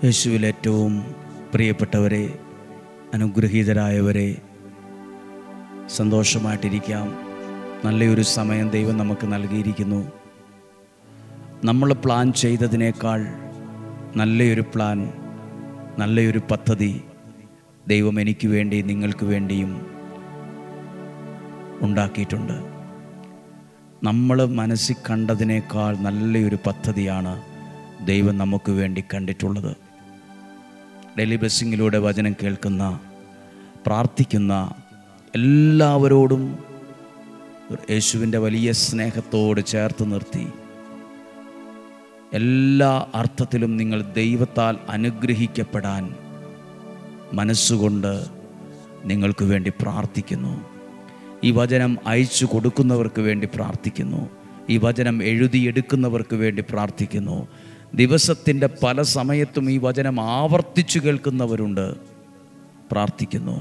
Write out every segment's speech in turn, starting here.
യേശുവിൽ ഏറ്റവും പ്രിയപ്പെട്ടവരെ, അനുഗ്രഹീതരായവരെ, സന്തോഷമായിട്ടിരിക്കാം. നല്ലൊരു സമയം ദൈവം നമുക്ക് നൽകിയിരിക്കുന്നു. നമ്മൾ പ്ലാൻ ചെയ്തതിനേക്കാൾ നല്ലൊരു പ്ലാൻ, നല്ലൊരു പദ്ധതി ദൈവം എനിക്ക് വേണ്ടി നിങ്ങൾക്ക് വേണ്ടിയും ഉണ്ടാക്കിയിട്ടുണ്ട്. നമ്മൾ മനസ്സിൽ കണ്ടതിനേക്കാൾ നല്ലൊരു പദ്ധതിയാണ് ദൈവം നമുക്ക് വേണ്ടി കണ്ടിട്ടുള്ളത്. ഡെയിലി ബ്ലെസ്സിങ്ങിലൂടെ വചനം കേൾക്കുന്ന, പ്രാർത്ഥിക്കുന്ന എല്ലാവരോടും യേശുവിൻ്റെ വലിയ സ്നേഹത്തോട് ചേർത്ത് നിർത്തി എല്ലാ അർത്ഥത്തിലും നിങ്ങൾ ദൈവത്താൽ അനുഗ്രഹിക്കപ്പെടാൻ മനസ്സുകൊണ്ട് നിങ്ങൾക്ക് വേണ്ടി പ്രാർത്ഥിക്കുന്നു. ഈ വചനം അയച്ചു കൊടുക്കുന്നവർക്ക് വേണ്ടി പ്രാർത്ഥിക്കുന്നു. ഈ വചനം എഴുതിയെടുക്കുന്നവർക്ക് വേണ്ടി പ്രാർത്ഥിക്കുന്നു. ദിവസത്തിൻ്റെ പല സമയത്തും ഈ വചനം ആവർത്തിച്ചു കേൾക്കുന്നവരുണ്ട്, പ്രാർത്ഥിക്കുന്നു.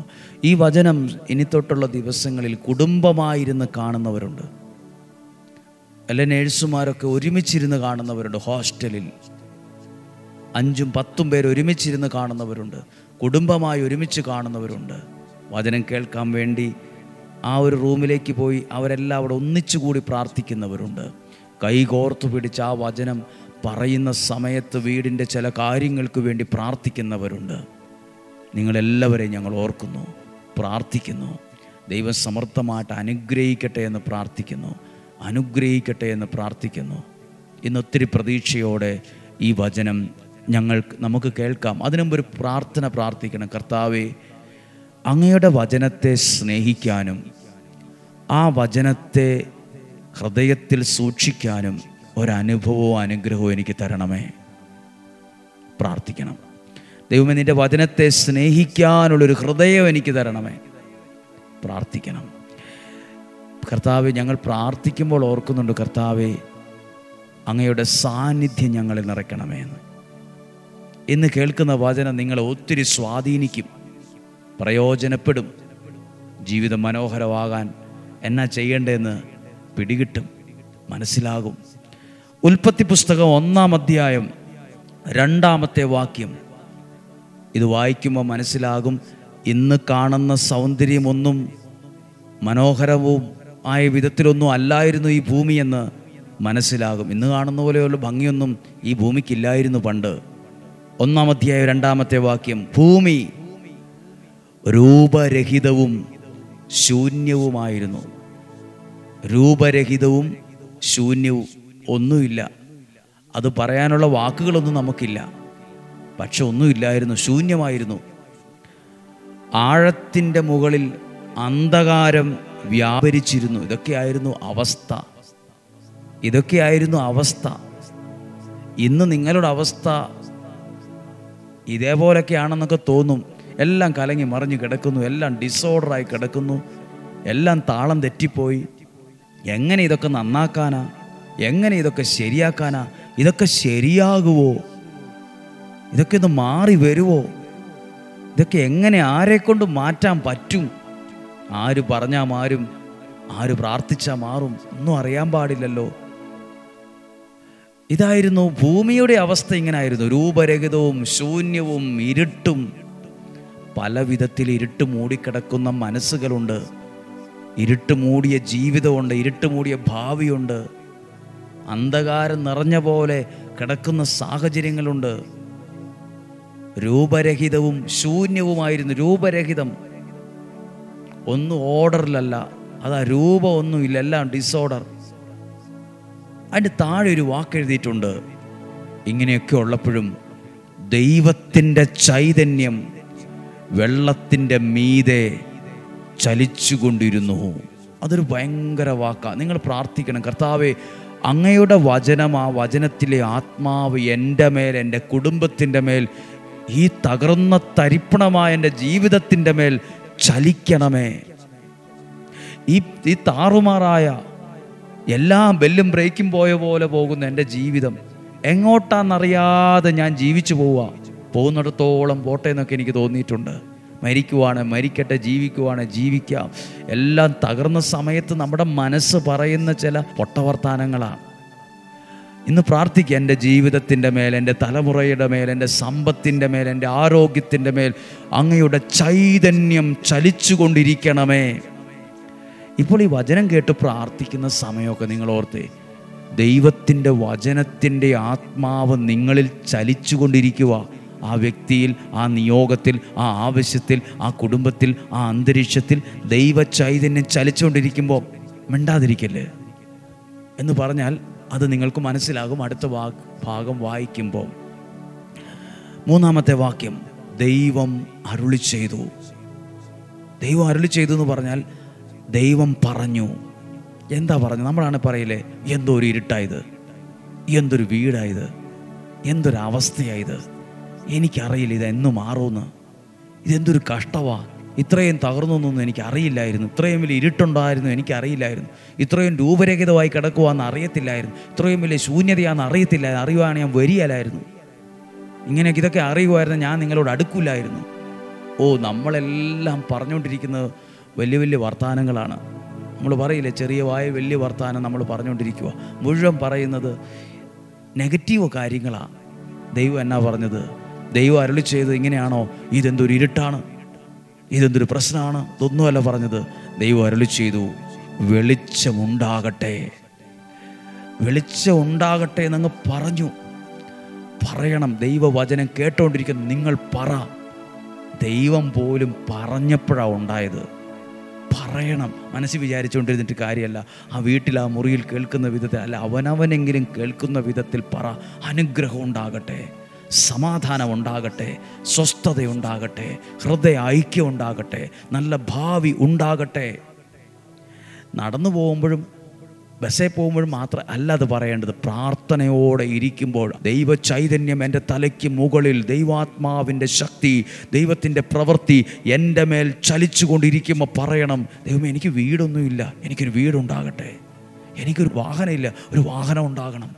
ഈ വചനം ഇനി തൊട്ടുള്ള ദിവസങ്ങളിൽ കുടുംബമായിരുന്ന് കാണുന്നവരുണ്ട്. എല്ലാ നേഴ്സുമാരൊക്കെ ഒരുമിച്ചിരുന്ന് കാണുന്നവരുണ്ട്. ഹോസ്റ്റലിൽ 5-10 പേർ ഒരുമിച്ചിരുന്ന് കാണുന്നവരുണ്ട്. കുടുംബമായി ഒരുമിച്ച് കാണുന്നവരുണ്ട്. വചനം കേൾക്കാൻ വേണ്ടി ആ ഒരു റൂമിലേക്ക് പോയി അവരെല്ലാം അവിടെ ഒന്നിച്ചുകൂടി പ്രാർത്ഥിക്കുന്നവരുണ്ട്. കൈകോർത്തു പിടിച്ച് ആ വചനം പറയുന്ന സമയത്ത് വീടിൻ്റെ ചില കാര്യങ്ങൾക്ക് വേണ്ടി പ്രാർത്ഥിക്കുന്നവരുണ്ട്. നിങ്ങളെല്ലാവരെയും ഞങ്ങൾ ഓർക്കുന്നു, പ്രാർത്ഥിക്കുന്നു. ദൈവം സമർത്ഥമായിട്ട് അനുഗ്രഹിക്കട്ടെ എന്ന് പ്രാർത്ഥിക്കുന്നു, അനുഗ്രഹിക്കട്ടെ എന്ന് പ്രാർത്ഥിക്കുന്നു. ഇന്ന് ഒത്തിരി പ്രതീക്ഷയോടെ ഈ വചനം നമുക്ക് കേൾക്കാം. അതിനുമുമ്പ് ഒരു പ്രാർത്ഥന പ്രാർത്ഥിക്കണം. കർത്താവേ, അങ്ങയുടെ വചനത്തെ സ്നേഹിക്കാനും ആ വചനത്തെ ഹൃദയത്തിൽ സൂക്ഷിക്കാനും ഒരനുഭവവും അനുഗ്രഹവും എനിക്ക് തരണമേ. പ്രാർത്ഥിക്കണം. ദൈവമേ, നിൻ്റെ വചനത്തെ സ്നേഹിക്കാനുള്ളൊരു ഹൃദയം എനിക്ക് തരണമേ. പ്രാർത്ഥിക്കണം. കർത്താവേ, ഞങ്ങൾ പ്രാർത്ഥിക്കുമ്പോൾ ഓർക്കുന്നുണ്ട്, കർത്താവേ, അങ്ങയുടെ സാന്നിധ്യം ഞങ്ങളിൽ നിറയ്ക്കണമേ എന്ന്. ഇന്ന് കേൾക്കുന്ന വചനം നിങ്ങളെ ഒത്തിരി സ്വാധീനിക്കും, പ്രയോജനപ്പെടും. ജീവിതം മനോഹരമാകാൻ എന്നാ ചെയ്യേണ്ടതെന്ന് പിടികിട്ടും, മനസ്സിലാകും. ഉൽപ്പത്തി പുസ്തകം 1-ാം അധ്യായം 2-ാമത്തെ വാക്യം ഇത് വായിക്കുമ്പോൾ മനസ്സിലാകും. ഇന്ന് കാണുന്ന സൗന്ദര്യമൊന്നും മനോഹരവും ആയ വിധത്തിലൊന്നും അല്ലായിരുന്നു ഈ ഭൂമിയെന്ന് മനസ്സിലാകും. ഇന്ന് കാണുന്ന പോലെയുള്ള ഭംഗിയൊന്നും ഈ ഭൂമിക്കില്ലായിരുന്നു പണ്ട്. 1-ാം അധ്യായം 2-ാമത്തെ വാക്യം, ഭൂമി രൂപരഹിതവും ശൂന്യവുമായിരുന്നു. രൂപരഹിതവും ശൂന്യവും, ഒന്നുമില്ല. അത് പറയാനുള്ള വാക്കുകളൊന്നും നമുക്കില്ല. പക്ഷെ ഒന്നുമില്ലായിരുന്നു, ശൂന്യമായിരുന്നു. ആഴത്തിൻ്റെ മുകളിൽ അന്ധകാരം വ്യാപരിച്ചിരുന്നു. ഇതൊക്കെയായിരുന്നു അവസ്ഥ. ഇന്ന് നിങ്ങളുടെ അവസ്ഥ ഇതേപോലൊക്കെയാണെന്നൊക്കെ തോന്നും. എല്ലാം കലങ്ങി മറിഞ്ഞ് കിടക്കുന്നു, എല്ലാം ഡിസോർഡറായി കിടക്കുന്നു, എല്ലാം താളം തെറ്റിപ്പോയി. എങ്ങനെ ഇതൊക്കെ നന്നാക്കാനാ? എങ്ങനെ ഇതൊക്കെ ശരിയാക്കാനാ? ഇതൊക്കെ ശരിയാകുമോ? ഇതൊക്കെ ഒന്ന് മാറി വരുമോ? ഇതൊക്കെ എങ്ങനെ ആരെക്കൊണ്ട് മാറ്റാൻ പറ്റും? ആര് പറഞ്ഞാൽ മാറും, ആര് പ്രാർത്ഥിച്ചാൽ മാറും, ഒന്നും അറിയാൻ പാടില്ലല്ലോ. ഇതായിരുന്നു ഭൂമിയുടെ അവസ്ഥ. ഇങ്ങനായിരുന്നു, രൂപരഹിതവും ശൂന്യവും ഇരുട്ടും. പല വിധത്തിൽ ഇരുട്ട് മൂടിക്കിടക്കുന്ന മനസ്സുകളുണ്ട്, ഇരുട്ട് മൂടിയ ജീവിതമുണ്ട്, ഇരുട്ട് മൂടിയ ഭാവിയുണ്ട്, അന്ധകാരം നിറഞ്ഞ പോലെ കിടക്കുന്ന സാഹചര്യങ്ങളുണ്ട്. രൂപരഹിതവും ശൂന്യവുമായിരുന്നു. രൂപരഹിതം, ഒന്നും ഓർഡറിലല്ല, അതാ രൂപം ഒന്നുമില്ല, എല്ലാം ഡിസോർഡർ. അതിൻ്റെ താഴെ ഒരു വാക്ക് എഴുതിയിട്ടുണ്ട്. ഇങ്ങനെയൊക്കെ ഉള്ളപ്പോഴും ദൈവത്തിൻ്റെ ചൈതന്യം വെള്ളത്തിൻ്റെ മീതെ ചലിച്ചുകൊണ്ടിരുന്നു. അതൊരു ഭയങ്കര വാക്കാണ്. നിങ്ങൾ പ്രാർത്ഥിക്കണം, കർത്താവേ, അങ്ങയുടെ വചനം, ആ വചനത്തിലെ ആത്മാവ് എൻ്റെ മേൽ, എൻ്റെ കുടുംബത്തിൻ്റെ മേൽ, ഈ തകർന്ന തരിപ്പണമായ എൻ്റെ ജീവിതത്തിൻ്റെ മേൽ ചലിക്കണമേ. ഈ താറുമാറായ എല്ലാം ബെല്ലും ബ്രേക്കും പോയ പോലെ പോകുന്ന എൻ്റെ ജീവിതം എങ്ങോട്ടാണെന്നറിയാതെ ഞാൻ ജീവിച്ചു പോകുന്നിടത്തോളം പോട്ടെ എന്നൊക്കെ എനിക്ക് തോന്നിയിട്ടുണ്ട്. മരിക്കുവാണ് മരിക്കട്ടെ, ജീവിക്കുവാണ് ജീവിക്കാം. എല്ലാം തകർന്ന സമയത്ത് നമ്മുടെ മനസ്സ് പറയുന്ന ചില പൊട്ടവർത്താനങ്ങളാണ്. ഇന്ന് പ്രാർത്ഥിക്കുക, എൻ്റെ ജീവിതത്തിൻ്റെ മേൽ, എൻ്റെ തലമുറയുടെ മേൽ, എൻ്റെ സമ്പത്തിൻ്റെ മേൽ, എൻ്റെ ആരോഗ്യത്തിൻ്റെ മേൽ അങ്ങയുടെ ചൈതന്യം ചലിച്ചുകൊണ്ടിരിക്കണമേ. ഇപ്പോൾ ഈ വചനം കേട്ട് പ്രാർത്ഥിക്കുന്ന സമയമൊക്കെ നിങ്ങൾ ഓർത്തേ, ദൈവത്തിൻ്റെ വചനത്തിൻ്റെ ആത്മാവ് നിങ്ങളിൽ ചലിച്ചുകൊണ്ടിരിക്കുക. ആ വ്യക്തിയിൽ, ആ നിയോഗത്തിൽ, ആ ആവശ്യത്തിൽ, ആ കുടുംബത്തിൽ, ആ അന്തരീക്ഷത്തിൽ ദൈവ ചൈതന്യം ചലിച്ചുകൊണ്ടിരിക്കുമ്പോൾ മിണ്ടാതിരിക്കല്ലേ എന്ന് പറഞ്ഞാൽ അത് നിങ്ങൾക്ക് മനസ്സിലാകും അടുത്ത ഭാഗം വായിക്കുമ്പോൾ. 3-ാമത്തെ വാക്യം, ദൈവം അരുളി ചെയ്തു. ദൈവം അരുളി ചെയ്തു എന്ന് പറഞ്ഞാൽ ദൈവം പറഞ്ഞു. എന്താ പറഞ്ഞു? നമ്മളാണ് പറയില്ലേ, എന്തോ ഒരു ഇരുട്ടായത്, എന്തൊരു വീടായത്, എന്തൊരവസ്ഥയായത്, എനിക്കറിയില്ല ഇതെന്നു മാറുമെന്ന്, ഇതെന്തൊരു കഷ്ടമാണ്, ഇത്രയും തകർന്നൊന്നും എനിക്കറിയില്ലായിരുന്നു, ഇത്രയും വലിയ ഇരുട്ടുണ്ടായിരുന്നു എനിക്കറിയില്ലായിരുന്നു, ഇത്രയും രൂപരഹിതമായി കിടക്കുവാന്ന് അറിയത്തില്ലായിരുന്നു, ഇത്രയും വലിയ ശൂന്യതയാണെന്ന് അറിയത്തില്ലായിരുന്നു, അറിയുവാണ് ഞാൻ വരികയില്ലായിരുന്നു, ഇങ്ങനെയൊക്കെ ഇതൊക്കെ അറിയുമായിരുന്നു ഞാൻ നിങ്ങളോട് അടുക്കില്ലായിരുന്നു. നമ്മളെല്ലാം പറഞ്ഞുകൊണ്ടിരിക്കുന്നത് വലിയ വലിയ വർത്തമാനങ്ങളാണ്. നമ്മൾ പറയില്ലേ, ചെറിയ വായ വലിയ വർത്തമാനം നമ്മൾ പറഞ്ഞുകൊണ്ടിരിക്കുക, മുഴുവൻ പറയുന്നത് നെഗറ്റീവ് കാര്യങ്ങളാണ്. ദൈവം എന്നാ പറഞ്ഞത്? ദൈവം അരുളി ചെയ്ത് ഇങ്ങനെയാണോ? ഇതെന്തൊരു ഇരുട്ടാണ്, ഇതെന്തൊരു പ്രശ്നമാണ്, ഇതൊന്നുമല്ല പറഞ്ഞത്. ദൈവം അരുളി ചെയ്തു, വെളിച്ചമുണ്ടാകട്ടെ, വെളിച്ചമുണ്ടാകട്ടെ എന്നങ്ങ് പറഞ്ഞു. പറയണം. ദൈവവചനം കേട്ടുകൊണ്ടിരിക്കുന്ന നിങ്ങൾ പറ. ദൈവം പോലും പറഞ്ഞപ്പോഴാണ് ഉണ്ടായത്. പറയണം. മനസ്സിൽ വിചാരിച്ചുകൊണ്ടിരുന്നിട്ട് കാര്യമല്ല. ആ വീട്ടിൽ, ആ മുറിയിൽ കേൾക്കുന്ന വിധത്തിൽ അല്ല, അവനവനെങ്കിലും കേൾക്കുന്ന വിധത്തിൽ പറ. അനുഗ്രഹം ഉണ്ടാകട്ടെ, സമാധാനം ഉണ്ടാകട്ടെ, സ്വസ്ഥതയുണ്ടാകട്ടെ, ഹൃദയ ഐക്യം ഉണ്ടാകട്ടെ, നല്ല ഭാവി ഉണ്ടാകട്ടെ. നടന്നു പോകുമ്പോഴും ബസ്സേ പോകുമ്പോഴും മാത്രം അല്ല അത് പറയേണ്ടത്. പ്രാർത്ഥനയോടെ ഇരിക്കുമ്പോൾ ദൈവ ചൈതന്യം എൻ്റെ തലയ്ക്ക് മുകളിൽ, ദൈവാത്മാവിൻ്റെ ശക്തി, ദൈവത്തിൻ്റെ പ്രവൃത്തി എൻ്റെ മേൽ ചലിച്ചു കൊണ്ടിരിക്കുമ്പോൾ പറയണം, ദൈവമേ എനിക്ക് വീടൊന്നുമില്ല, എനിക്കൊരു വീടുണ്ടാകട്ടെ, എനിക്കൊരു വാഹനമില്ല, ഒരു വാഹനം ഉണ്ടാകണം,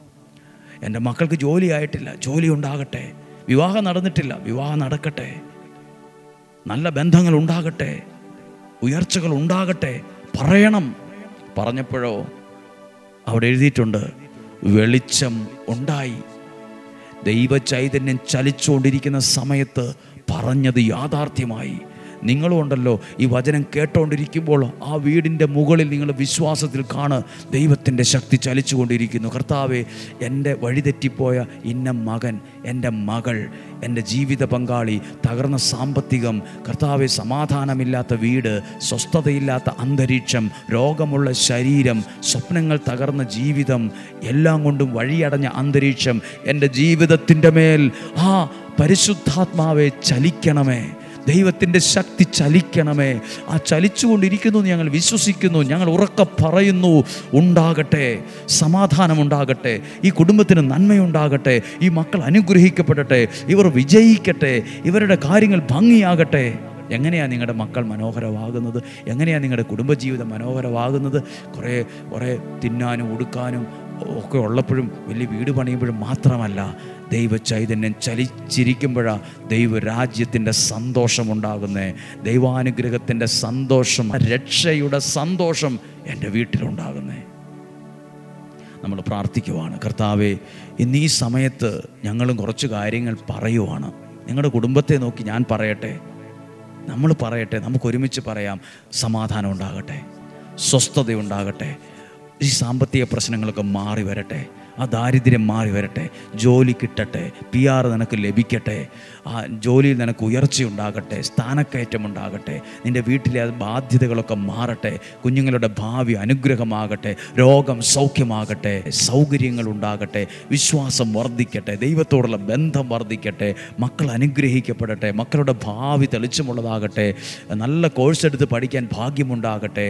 എൻ്റെ മക്കൾക്ക് ജോലി ആയിട്ടില്ല, ജോലി ഉണ്ടാകട്ടെ, വിവാഹം നടന്നിട്ടില്ല, വിവാഹം നടക്കട്ടെ, നല്ല ബന്ധങ്ങൾ ഉണ്ടാകട്ടെ, ഉയർച്ചകൾ ഉണ്ടാകട്ടെ. പറയണം. പറഞ്ഞപ്പോഴോ അവിടെ എഴുതിയിട്ടുണ്ട്, വെളിച്ചം ഉണ്ടായി. ദൈവ ചൈതന്യം ചലിച്ചുകൊണ്ടിരിക്കുന്ന സമയത്ത് പറഞ്ഞത് യാഥാർത്ഥ്യമായി. നിങ്ങളും ഉണ്ടല്ലോ, ഈ വചനം കേട്ടുകൊണ്ടിരിക്കുമ്പോൾ ആ വീടിൻ്റെ മുകളിൽ നിങ്ങൾ വിശ്വാസത്തിൽ കാണ്, ദൈവത്തിൻ്റെ ശക്തി ചലിച്ചുകൊണ്ടിരിക്കുന്നു. കർത്താവേ, എൻ്റെ വഴിതെറ്റിപ്പോയ ഇന്ന മകൻ, എൻ്റെ മകൾ, എൻ്റെ ജീവിത പങ്കാളി, തകർന്ന സാമ്പത്തികം, കർത്താവെ സമാധാനമില്ലാത്ത വീട്, സ്വസ്ഥതയില്ലാത്ത അന്തരീക്ഷം, രോഗമുള്ള ശരീരം, സ്വപ്നങ്ങൾ തകർന്ന ജീവിതം, എല്ലാം കൊണ്ടും വഴിയടഞ്ഞ അന്തരീക്ഷം, എൻ്റെ ജീവിതത്തിൻ്റെ മേൽ ആ പരിശുദ്ധാത്മാവെ ചലിക്കണമേ, ദൈവത്തിൻ്റെ ശക്തി ചലിക്കണമേ. ആ ചലിച്ചുകൊണ്ടിരിക്കുന്നു ഞങ്ങൾ വിശ്വസിക്കുന്നു, ഞങ്ങൾ ഉറക്കെ പറയുന്നു. ഉണ്ടാകട്ടെ, സമാധാനമുണ്ടാകട്ടെ, ഈ കുടുംബത്തിന് നന്മയുണ്ടാകട്ടെ, ഈ മക്കൾ അനുഗ്രഹിക്കപ്പെടട്ടെ, ഇവർ വിജയിക്കട്ടെ, ഇവരുടെ കാര്യങ്ങൾ ഭംഗിയാകട്ടെ. എങ്ങനെയാണ് നിങ്ങളുടെ മക്കൾ മനോഹരമാകുന്നത്? എങ്ങനെയാണ് നിങ്ങളുടെ കുടുംബജീവിതം മനോഹരമാകുന്നത്? കുറേ തിന്നാനും ഉടുക്കാനും ഒക്കെ ഉള്ളപ്പോഴും വലിയ വീട് പണിയുമ്പോഴും മാത്രമല്ല, ദൈവ ചൈതന്യം ചലിച്ചിരിക്കുമ്പോഴാണ് ദൈവരാജ്യത്തിൻ്റെ സന്തോഷമുണ്ടാകുന്നത്, ദൈവാനുഗ്രഹത്തിൻ്റെ സന്തോഷം, രക്ഷയുടെ സന്തോഷം എൻ്റെ വീട്ടിലുണ്ടാകുന്നത്. നമ്മൾ പ്രാർത്ഥിക്കുവാണ്, കർത്താവേ, ഇന്ന് ഈ സമയത്ത് ഞങ്ങളും കുറച്ച് കാര്യങ്ങൾ പറയുവാണ്. നിങ്ങളുടെ കുടുംബത്തെ നോക്കി ഞാൻ പറയട്ടെ, നമ്മൾ പറയട്ടെ, നമുക്ക് ഒരുമിച്ച് പറയാം. സമാധാനം ഉണ്ടാകട്ടെ, സ്വസ്ഥതയുണ്ടാകട്ടെ, ഈ സാമ്പത്തിക പ്രശ്നങ്ങളൊക്കെ മാറി വരട്ടെ, ആ ദാരിദ്ര്യം മാറി വരട്ടെ, ജോലി കിട്ടട്ടെ, PR നിനക്ക് ലഭിക്കട്ടെ, ആ ജോലിയിൽ നിനക്ക് ഉയർച്ചയുണ്ടാകട്ടെ, സ്ഥാനക്കയറ്റം ഉണ്ടാകട്ടെ, നിൻ്റെ വീട്ടിലെ ബാധ്യതകളൊക്കെ മാറട്ടെ, കുഞ്ഞുങ്ങളുടെ ഭാവി അനുഗ്രഹമാകട്ടെ, രോഗം സൗഖ്യമാകട്ടെ, സൗകര്യങ്ങൾ ഉണ്ടാകട്ടെ, വിശ്വാസം വർദ്ധിക്കട്ടെ, ദൈവത്തോടുള്ള ബന്ധം വർദ്ധിക്കട്ടെ, മക്കൾ അനുഗ്രഹിക്കപ്പെടട്ടെ, മക്കളുടെ ഭാവി തെളിച്ചമുള്ളതാകട്ടെ, നല്ല കോഴ്സ് എടുത്ത് പഠിക്കാൻ ഭാഗ്യമുണ്ടാകട്ടെ,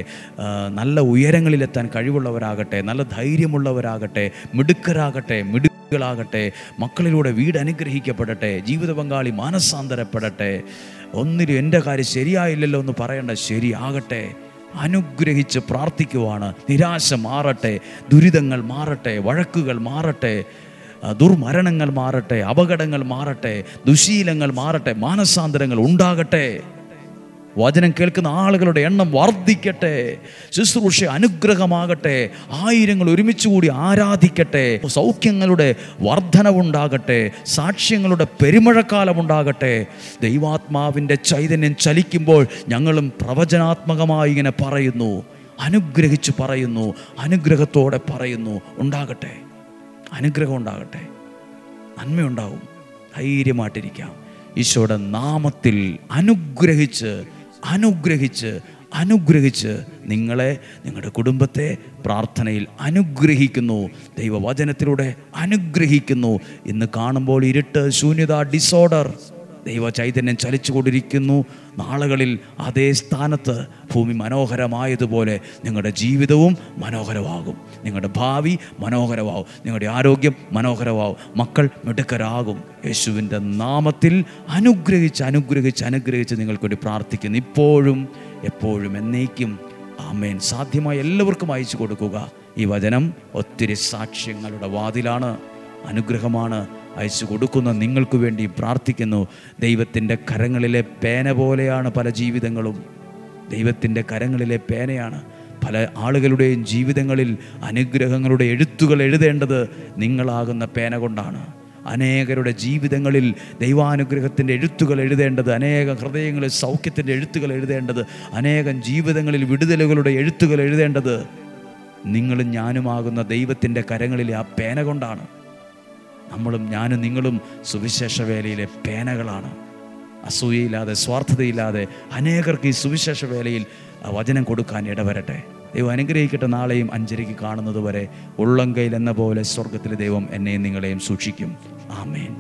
നല്ല ഉയരങ്ങളിലെത്താൻ കഴിവുള്ളവരാകട്ടെ, നല്ല ധൈര്യമുള്ളവരാകട്ടെ, മിടുക്കരാകട്ടെ, മക്കളിലൂടെ വീട് അനുഗ്രഹിക്കപ്പെടട്ടെ, ജീവിത പങ്കാളി മാനസാന്തരപ്പെടട്ടെ. ഒന്നിലും എൻ്റെ കാര്യം ശരിയായില്ലല്ലോ എന്ന് പറയേണ്ട, ശരിയാകട്ടെ. അനുഗ്രഹിച്ച് പ്രാർത്ഥിക്കുവാണ്. നിരാശ മാറട്ടെ, ദുരിതങ്ങൾ മാറട്ടെ, വഴക്കുകൾ മാറട്ടെ, ദുർമരണങ്ങൾ മാറട്ടെ, അപകടങ്ങൾ മാറട്ടെ, ദുശീലങ്ങൾ മാറട്ടെ, മാനസാന്തരങ്ങൾ ഉണ്ടാകട്ടെ. വചനം കേൾക്കുന്ന ആളുകളുടെ എണ്ണം വർദ്ധിക്കട്ടെ. ശുശ്രൂഷ അനുഗ്രഹമാകട്ടെ. ആയിരങ്ങൾ ഒരുമിച്ച് കൂടി ആരാധിക്കട്ടെ. സൗഖ്യങ്ങളുടെ വർധനവുണ്ടാകട്ടെ. സാക്ഷ്യങ്ങളുടെ പെരുമഴക്കാലമുണ്ടാകട്ടെ. ദൈവാത്മാവിൻ്റെ ചൈതന്യം ചലിക്കുമ്പോൾ ഞങ്ങളും പ്രവചനാത്മകമായി ഇങ്ങനെ പറയുന്നു, അനുഗ്രഹിച്ച് പറയുന്നു, അനുഗ്രഹത്തോടെ പറയുന്നു. ഉണ്ടാകട്ടെ, അനുഗ്രഹം ഉണ്ടാകട്ടെ, നന്മയുണ്ടാവും. ധൈര്യമായിട്ടിരിക്കാം. ഈശോയുടെ നാമത്തിൽ അനുഗ്രഹിച്ച് അനുഗ്രഹിച്ച് അനുഗ്രഹിച്ച് നിങ്ങളെ, നിങ്ങളുടെ കുടുംബത്തെ പ്രാർത്ഥനയിൽ അനുഗ്രഹിക്കുന്നു. ദൈവവചനത്തിലൂടെ അനുഗ്രഹിക്കുന്നു. ഇന്ന് കാണുമ്പോൾ ഇരുട്ട്, ശൂന്യത, ഡിസോർഡർ, ദൈവ ചൈതന്യം ചലിച്ചുകൊണ്ടിരിക്കുന്നു. നാളുകളിൽ അതേ സ്ഥാനത്ത് ഭൂമി മനോഹരമായതുപോലെ നിങ്ങളുടെ ജീവിതവും മനോഹരമാകും. നിങ്ങളുടെ ഭാവി മനോഹരമാവും. നിങ്ങളുടെ ആരോഗ്യം മനോഹരമാവും. മക്കൾ മിടുക്കരാകും. യേശുവിൻ്റെ നാമത്തിൽ അനുഗ്രഹിച്ച് അനുഗ്രഹിച്ച് അനുഗ്രഹിച്ച് നിങ്ങൾക്ക് വേണ്ടി പ്രാർത്ഥിക്കുന്നു. ഇപ്പോഴും എപ്പോഴും എന്നേക്കും. ആമേൻ. സാധ്യമായ എല്ലാവർക്കും അയച്ചു കൊടുക്കുക. ഈ വചനം ഒത്തിരി സാക്ഷ്യങ്ങളുടെ വാതിലാണ്, അനുഗ്രഹമാണ്. അയച്ചു കൊടുക്കുന്ന നിങ്ങൾക്ക് വേണ്ടി പ്രാർത്ഥിക്കുന്നു. ദൈവത്തിൻ്റെ കരങ്ങളിലെ പേന പോലെയാണ് പല ജീവിതങ്ങളും. ദൈവത്തിൻ്റെ കരങ്ങളിലെ പേനയാണ്. പല ആളുകളുടെയും ജീവിതങ്ങളിൽ അനുഗ്രഹങ്ങളുടെ എഴുത്തുകൾ എഴുതേണ്ടത് നിങ്ങളാകുന്ന പേന കൊണ്ടാണ്. അനേകരുടെ ജീവിതങ്ങളിൽ ദൈവാനുഗ്രഹത്തിൻ്റെ എഴുത്തുകൾ എഴുതേണ്ടത്, അനേകം ഹൃദയങ്ങളിൽ സൗഖ്യത്തിൻ്റെ എഴുത്തുകൾ എഴുതേണ്ടത്, അനേകം ജീവിതങ്ങളിൽ വിടുതലുകളുടെ എഴുത്തുകൾ എഴുതേണ്ടത് നിങ്ങളും ഞാനുമാകുന്ന ദൈവത്തിൻ്റെ കരങ്ങളിലെ ആ പേന കൊണ്ടാണ്. നമ്മളും ഞാനും നിങ്ങളും സുവിശേഷ വേലയിലെ പേനകളാണ്. അസൂയയില്ലാതെ, സ്വാർത്ഥതയില്ലാതെ അനേകർക്ക് ഈ സുവിശേഷ വേലയിൽ വചനം കൊടുക്കാൻ ഇടവരട്ടെ. ദൈവം അനുഗ്രഹിക്കട്ടെ. നാളെയും 5:30 കാണുന്നത് വരെ ഉള്ളംകൈയിൽ എന്ന പോലെ സ്വർഗത്തിലെ ദൈവം എന്നെയും നിങ്ങളെയും സൂക്ഷിക്കും. ആമേൻ.